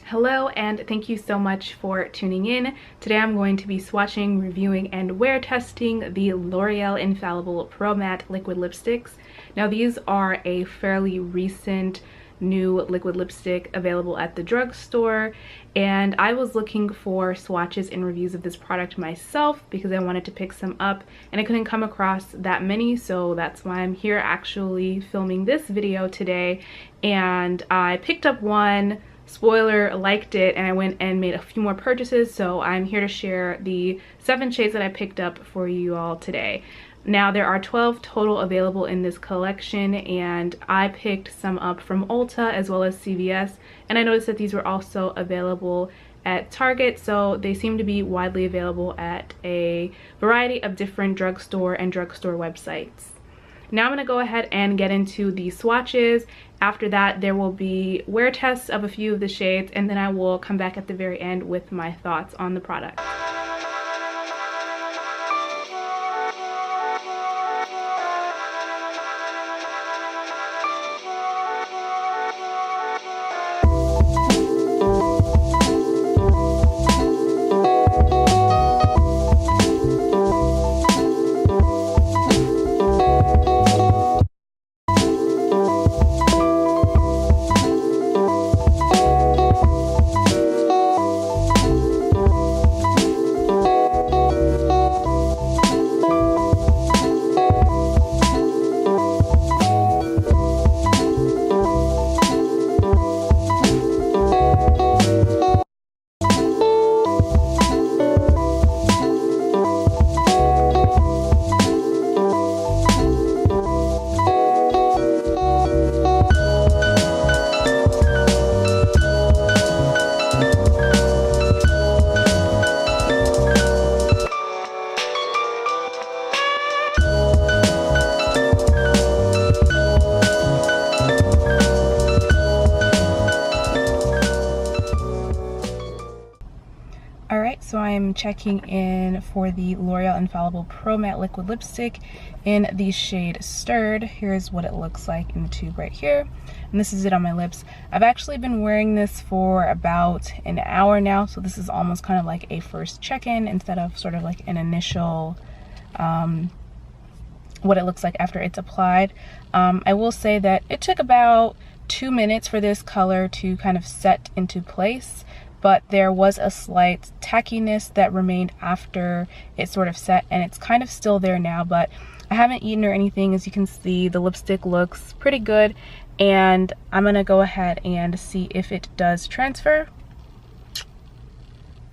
Hello and thank you so much for tuning in. Today I'm going to be swatching, reviewing, and wear testing the L'Oreal Infallible Pro Matte Liquid Lipsticks. Now these are a fairly recent new liquid lipstick available at the drugstore, and I was looking for swatches and reviews of this product myself because I wanted to pick some up and I couldn't come across that many, so that's why I'm here actually filming this video today. And I picked up one, spoiler, liked it, and I went and made a few more purchases, so I'm here to share the 7 shades that I picked up for you all today. Now there are 12 total available in this collection, and I picked some up from Ulta as well as CVS, and I noticed that these were also available at Target, so they seem to be widely available at a variety of different drugstore and drugstore websites. Now I'm going to go ahead and get into the swatches. After that, there will be wear tests of a few of the shades, and then I will come back at the very end with my thoughts on the product. Alright, so I'm checking in for the L'Oreal Infallible Pro Matte Liquid Lipstick in the shade Stirred. Here's what it looks like in the tube right here. And this is it on my lips. I've actually been wearing this for about an hour now, so this is almost kind of like a first check-in instead of sort of like an initial what it looks like after it's applied. I will say that it took about 2 minutes for this color to kind of set into place, but there was a slight tackiness that remained after it sort of set, and it's kind of still there now, but I haven't eaten or anything. As you can see, the lipstick looks pretty good, and I'm gonna go ahead and see if it does transfer.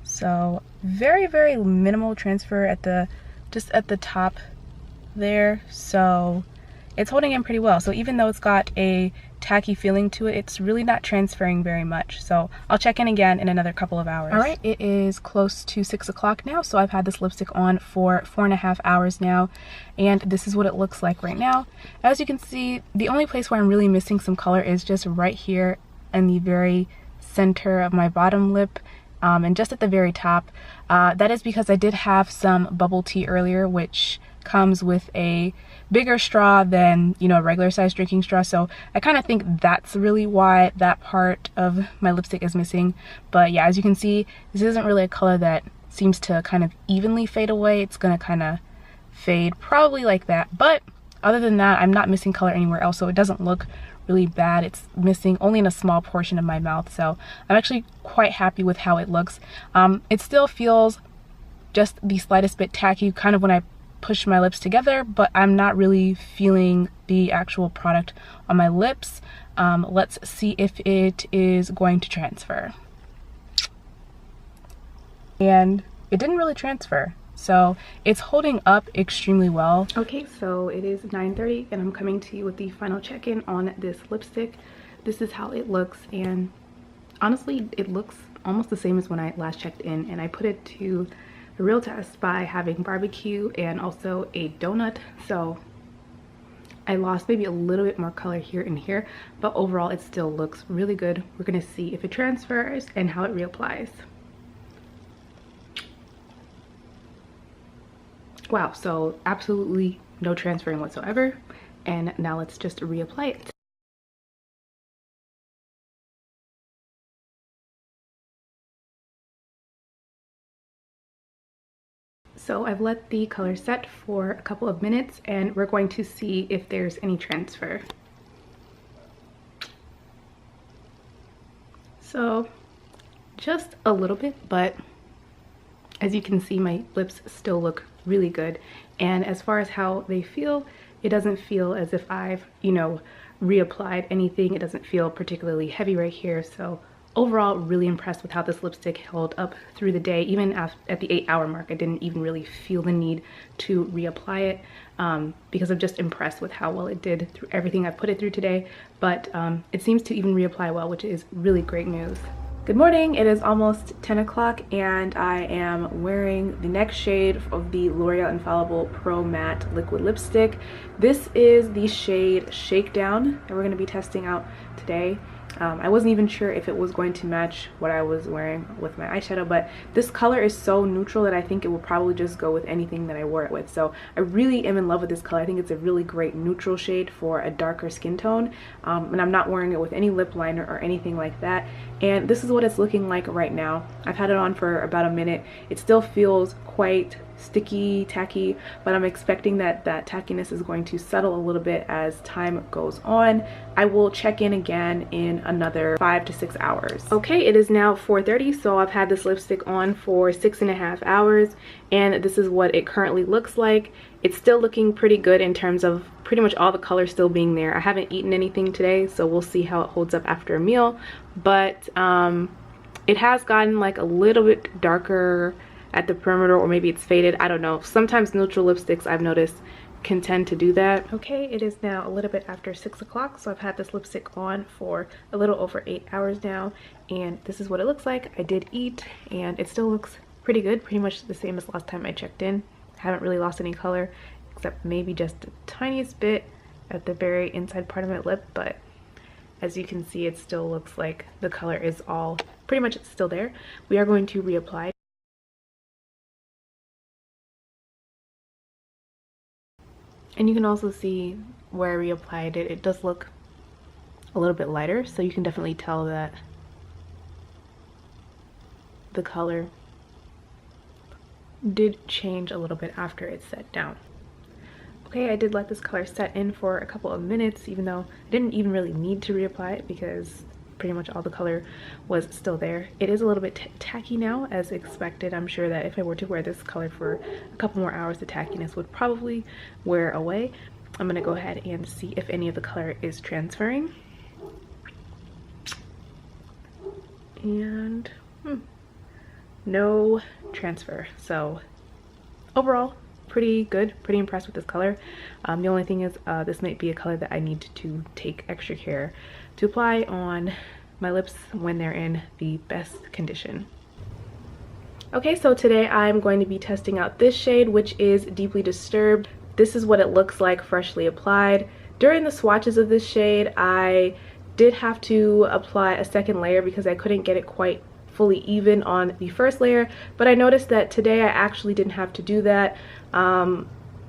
So very, very minimal transfer at the just at the top there, so it's holding in pretty well. So even though it's got a tacky feeling to it, it's really not transferring very much. So I'll check in again in another couple of hours. All right, it is close to 6 o'clock now, so I've had this lipstick on for 4.5 hours now, and this is what it looks like right now. As you can see, the only place where I'm really missing some color is just right here in the very center of my bottom lip, and just at the very top. That is because I did have some bubble tea earlier, which comes with a bigger straw than, you know, a regular size drinking straw, so I kind of think that's really why that part of my lipstick is missing. But yeah, as you can see, this isn't really a color that seems to kind of evenly fade away. It's gonna kind of fade probably like that, but other than that, I'm not missing color anywhere else, so it doesn't look really bad. It's missing only in a small portion of my mouth, so I'm actually quite happy with how it looks. It still feels just the slightest bit tacky kind of when I push my lips together, but I'm not really feeling the actual product on my lips. Let's see if it is going to transfer. And it didn't really transfer, so it's holding up extremely well. Okay, so it is 9:30 and I'm coming to you with the final check-in on this lipstick. This is how it looks, and honestly it looks almost the same as when I last checked in, and I put it to the real test by having barbecue and also a donut, so I lost maybe a little bit more color here and here, but overall it still looks really good. We're gonna see if it transfers and how it reapplies. Wow, so absolutely no transferring whatsoever, and now let's just reapply it. So I've let the color set for a couple of minutes and we're going to see if there's any transfer. So just a little bit, but as you can see, my lips still look really good. And as far as how they feel, it doesn't feel as if I've, you know, reapplied anything. It doesn't feel particularly heavy right here. So overall, really impressed with how this lipstick held up through the day. Even at the 8-hour mark, I didn't even really feel the need to reapply it because I'm just impressed with how well it did through everything I've put it through today. But it seems to even reapply well, which is really great news. Good morning, it is almost 10 o'clock and I am wearing the next shade of the L'Oreal Infallible Pro Matte Liquid Lipstick. This is the shade Shakedown that we're going to be testing out today. I wasn't even sure if it was going to match what I was wearing with my eyeshadow, but this color is so neutral that I think it will probably just go with anything that I wore it with. So I really am in love with this color. I think it's a really great neutral shade for a darker skin tone, and I'm not wearing it with any lip liner or anything like that. And this is what it's looking like right now. I've had it on for about a minute. It still feels quite sticky, tacky, but I'm expecting that that tackiness is going to settle a little bit as time goes on. I will check in again in another 5 to 6 hours. Okay, it is now 4:30, so I've had this lipstick on for 6.5 hours, and this is what it currently looks like. It's still looking pretty good in terms of pretty much all the color still being there. I haven't eaten anything today, so we'll see how it holds up after a meal, but it has gotten like a little bit darker at the perimeter, or maybe it's faded, I don't know. Sometimes neutral lipsticks, I've noticed, can tend to do that. Okay, it is now a little bit after 6 o'clock, so I've had this lipstick on for a little over 8 hours now, and this is what it looks like. I did eat, and it still looks pretty good, pretty much the same as last time I checked in. I haven't really lost any color, except maybe just the tiniest bit at the very inside part of my lip, but as you can see, it still looks like the color is all pretty much still there. We are going to reapply. And you can also see where I reapplied it. It does look a little bit lighter, so you can definitely tell that the color did change a little bit after it set down. Okay, I did let this color set in for a couple of minutes, even though I didn't even really need to reapply it because pretty much all the color was still there. It is a little bit tacky now, as expected. I'm sure that if I were to wear this color for a couple more hours, the tackiness would probably wear away. I'm gonna go ahead and see if any of the color is transferring. And no transfer. So overall, pretty good, pretty impressed with this color. The only thing is this might be a color that I need to take extra care to apply on my lips when they're in the best condition. Okay, so today I'm going to be testing out this shade, which is Deeply Disturbed. This is what it looks like freshly applied. During the swatches of this shade, I did have to apply a second layer because I couldn't get it quite fully even on the first layer, but I noticed that today I actually didn't have to do that.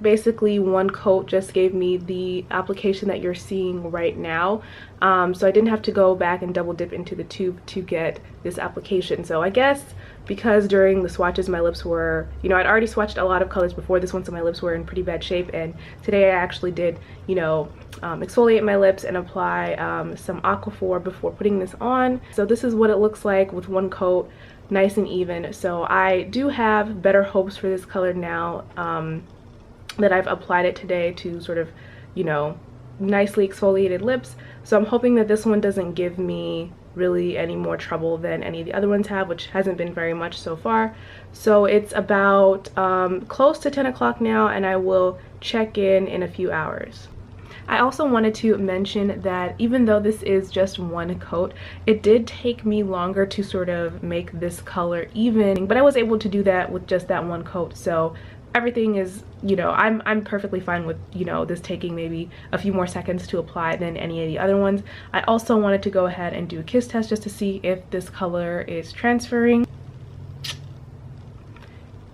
Basically one coat just gave me the application that you're seeing right now, so I didn't have to go back and double dip into the tube to get this application. So I guess because during the swatches my lips were, you know, I'd already swatched a lot of colors before this one, so my lips were in pretty bad shape, and today I actually did, you know, exfoliate my lips and apply some Aquaphor before putting this on. So this is what it looks like with one coat, nice and even. So I do have better hopes for this color now that I've applied it today to sort of, you know, nicely exfoliated lips. So I'm hoping that this one doesn't give me really any more trouble than any of the other ones have, which hasn't been very much so far. So it's about close to 10 o'clock now, and I will check in a few hours. I also wanted to mention that even though this is just one coat, it did take me longer to sort of make this color even, but I was able to do that with just that one coat. So everything is, you know, I'm perfectly fine with, you know, this taking maybe a few more seconds to apply than any of the other ones. I also wanted to go ahead and do a kiss test just to see if this color is transferring.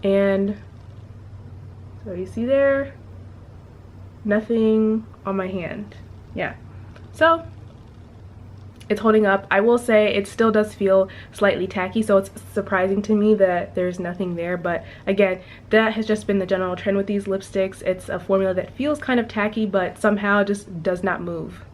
And so you see there, nothing on my hand. Yeah, so it's holding up. I will say it still does feel slightly tacky, so it's surprising to me that there's nothing there. But again, that has just been the general trend with these lipsticks. It's a formula that feels kind of tacky but somehow just does not move.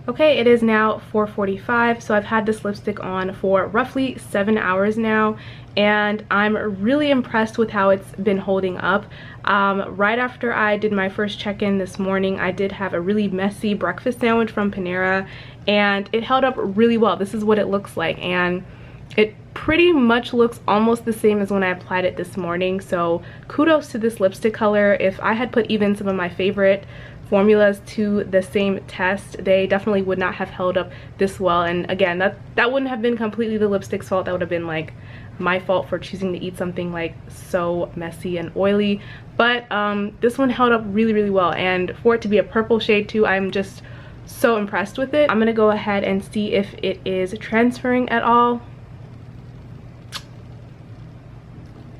Okay, it is now 4:45, so I've had this lipstick on for roughly 7 hours now, and I'm really impressed with how it's been holding up. Right after I did my first check-in this morning, I did have a really messy breakfast sandwich from Panera, and it held up really well. This is what it looks like, and it pretty much looks almost the same as when I applied it this morning, so kudos to this lipstick color. If I had put even some of my favorite formulas to the same test, they definitely would not have held up this well. And again, that wouldn't have been completely the lipstick's fault. That would have been like my fault for choosing to eat something like so messy and oily. But this one held up really, really well, and for it to be a purple shade too, I'm just so impressed with it. I'm gonna go ahead and see if it is transferring at all.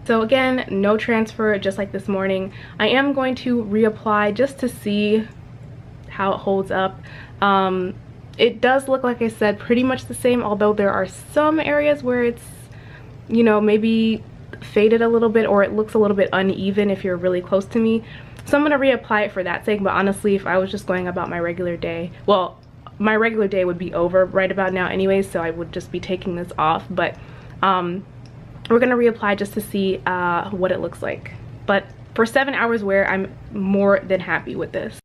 So again, no transfer, just like this morning. I am going to reapply just to see how it holds up. It does look, like I said, pretty much the same, although there are some areas where it's, you know, maybe faded a little bit, or it looks a little bit uneven if you're really close to me. So I'm gonna reapply it for that sake, but honestly, if I was just going about my regular day, well, my regular day would be over right about now anyways, so I would just be taking this off. But we're gonna reapply just to see what it looks like. But for 7 hours wear, I'm more than happy with this.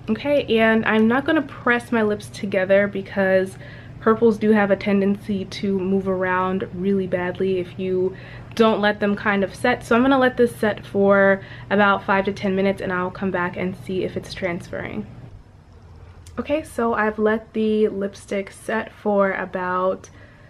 Okay, and I'm not gonna press my lips together because purples do have a tendency to move around really badly if you don't let them kind of set. So I'm gonna let this set for about 5 to 10 minutes and I'll come back and see if it's transferring. Okay, so I've let the lipstick set for about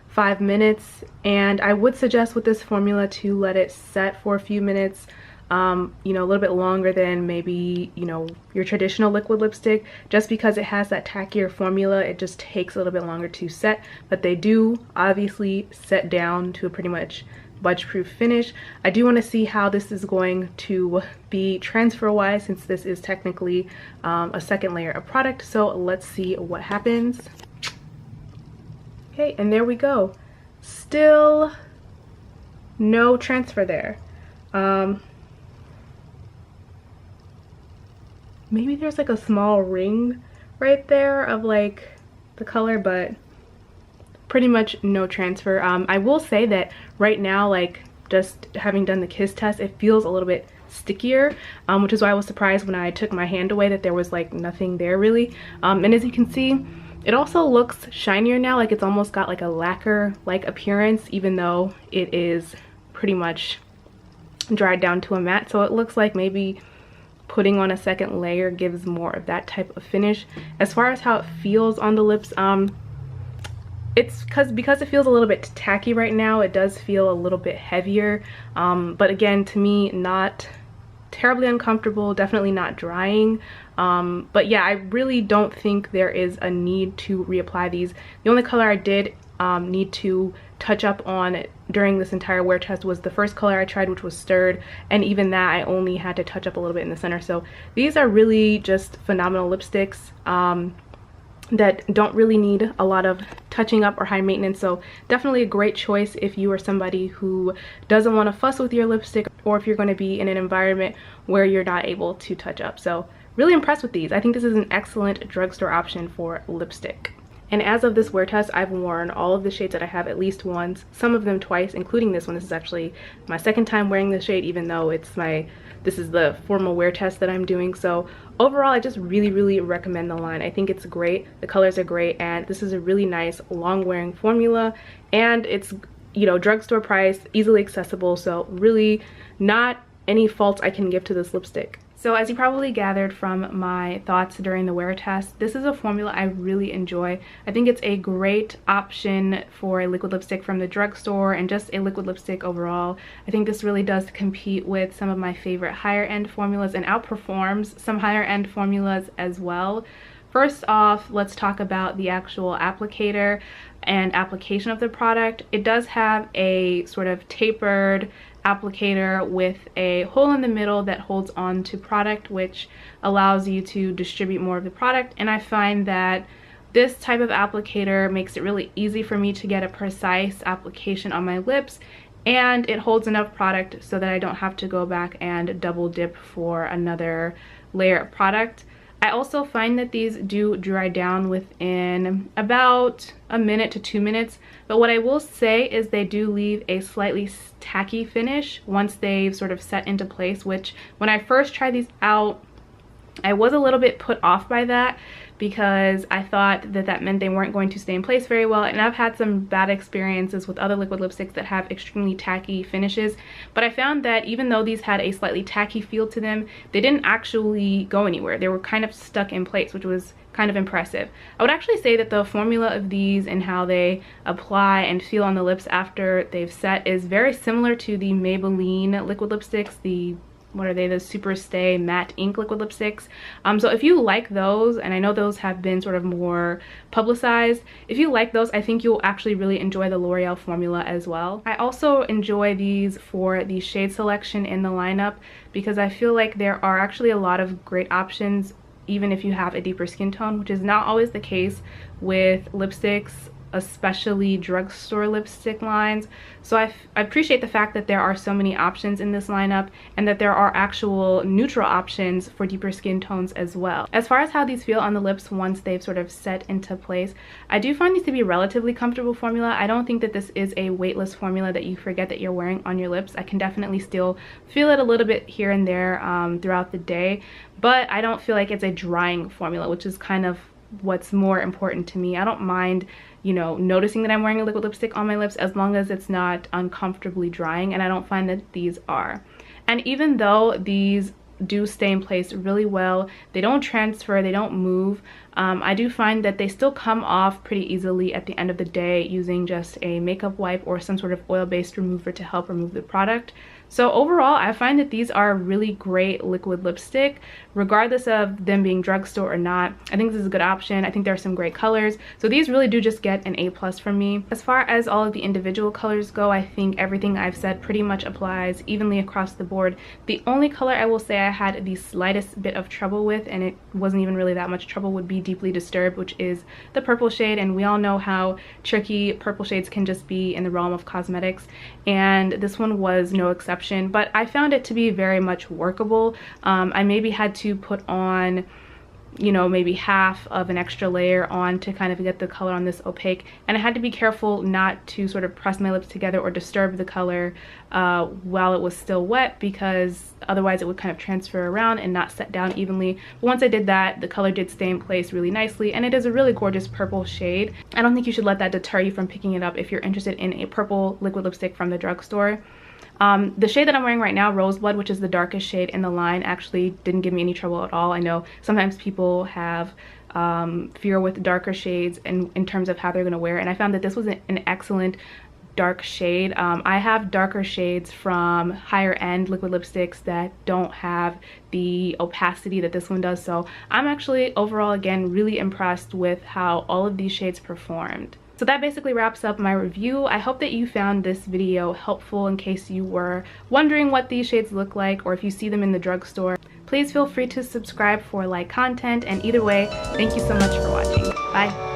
5 minutes, and I would suggest with this formula to let it set for a few minutes, you know, a little bit longer than maybe, you know, your traditional liquid lipstick, just because it has that tackier formula. It just takes a little bit longer to set, but they do obviously set down to a pretty much budge-proof finish. I do want to see how this is going to be transfer-wise, since this is technically a second layer of product. So let's see what happens. Okay, and there we go. Still no transfer there. Maybe there's like a small ring right there of like the color, but pretty much no transfer. I will say that right now, like just having done the kiss test, it feels a little bit stickier, which is why I was surprised when I took my hand away that there was like nothing there really. And as you can see, it also looks shinier now, like it's almost got like a lacquer like appearance, even though it is pretty much dried down to a matte. So it looks like maybe putting on a second layer gives more of that type of finish. As far as how it feels on the lips, it's because it feels a little bit tacky right now, it does feel a little bit heavier, but again, to me, not terribly uncomfortable, definitely not drying. But yeah, I really don't think there is a need to reapply these. The only color I did need to touch up on during this entire wear test was the first color I tried, which was Stirred, and even that I only had to touch up a little bit in the center. So these are really just phenomenal lipsticks that don't really need a lot of touching up or high maintenance. So definitely a great choice if you are somebody who doesn't want to fuss with your lipstick, or if you're going to be in an environment where you're not able to touch up. So really impressed with these. I think this is an excellent drugstore option for lipstick. And as of this wear test, I've worn all of the shades that I have at least once, some of them twice, including this one. This is actually my second time wearing this shade, even though this is the formal wear test that I'm doing. So overall, I just really, really recommend the line. I think it's great. The colors are great, and this is a really nice long wearing formula, and it's, you know, drugstore price, easily accessible. So really not any faults I can give to this lipstick. So as you probably gathered from my thoughts during the wear test, this is a formula I really enjoy. I think it's a great option for a liquid lipstick from the drugstore, and just a liquid lipstick overall. I think this really does compete with some of my favorite higher end formulas and outperforms some higher end formulas as well. First off, let's talk about the actual applicator and application of the product. It does have a sort of tapered applicator with a hole in the middle that holds on to product, which allows you to distribute more of the product. And I find that this type of applicator makes it really easy for me to get a precise application on my lips, and it holds enough product so that I don't have to go back and double dip for another layer of product. I also find that these do dry down within about a minute to 2 minutes, but what I will say is they do leave a slightly tacky finish once they've sort of set into place, which when I first tried these out, I was a little bit put off by that because I thought that that meant they weren't going to stay in place very well, and I've had some bad experiences with other liquid lipsticks that have extremely tacky finishes. But I found that even though these had a slightly tacky feel to them, they didn't actually go anywhere. They were kind of stuck in place, which was kind of impressive. I would actually say that the formula of these and how they apply and feel on the lips after they've set is very similar to the Maybelline liquid lipsticks, the what are they, the Super Stay Matte Ink liquid lipsticks. So if you like those, and I know those have been sort of more publicized, if you like those, I think you'll actually really enjoy the L'Oreal formula as well. I also enjoy these for the shade selection in the lineup because I feel like there are actually a lot of great options even if you have a deeper skin tone, which is not always the case with lipsticks, especially drugstore lipstick lines. So I appreciate the fact that there are so many options in this lineup and that there are actual neutral options for deeper skin tones as well. As far as how these feel on the lips once they've sort of set into place, I do find these to be relatively comfortable formula. I don't think that this is a weightless formula that you forget that you're wearing on your lips. I can definitely still feel it a little bit here and there throughout the day, but I don't feel like it's a drying formula, which is kind of what's more important to me. I don't mind, you know, noticing that I'm wearing a liquid lipstick on my lips as long as it's not uncomfortably drying, and I don't find that these are. And even though these do stay in place really well, they don't transfer, they don't move, I do find that they still come off pretty easily at the end of the day using just a makeup wipe or some sort of oil-based remover to help remove the product. So overall, I find that these are a really great liquid lipstick, regardless of them being drugstore or not. I think this is a good option. I think there are some great colors. So these really do just get an A+ from me. As far as all of the individual colors go, I think everything I've said pretty much applies evenly across the board. The only color I will say I had the slightest bit of trouble with, and it wasn't even really that much trouble, would be Deeply Disturbed, which is the purple shade, and we all know how tricky purple shades can just be in the realm of cosmetics, and this one was no exception, but I found it to be very much workable. I maybe had to put on, you know, maybe half of an extra layer on to kind of get the color on this opaque, and I had to be careful not to sort of press my lips together or disturb the color while it was still wet, because otherwise it would kind of transfer around and not set down evenly. But once I did that, the color did stay in place really nicely, and it is a really gorgeous purple shade. I don't think you should let that deter you from picking it up if you're interested in a purple liquid lipstick from the drugstore. The shade that I'm wearing right now, Roseblood, which is the darkest shade in the line, actually didn't give me any trouble at all. I know sometimes people have fear with darker shades in terms of how they're going to wear it, and I found that this was an excellent dark shade. I have darker shades from higher end liquid lipsticks that don't have the opacity that this one does, so I'm actually overall again really impressed with how all of these shades performed. So that basically wraps up my review. I hope that you found this video helpful in case you were wondering what these shades look like or if you see them in the drugstore. Please feel free to subscribe for like content, and either way, thank you so much for watching. Bye!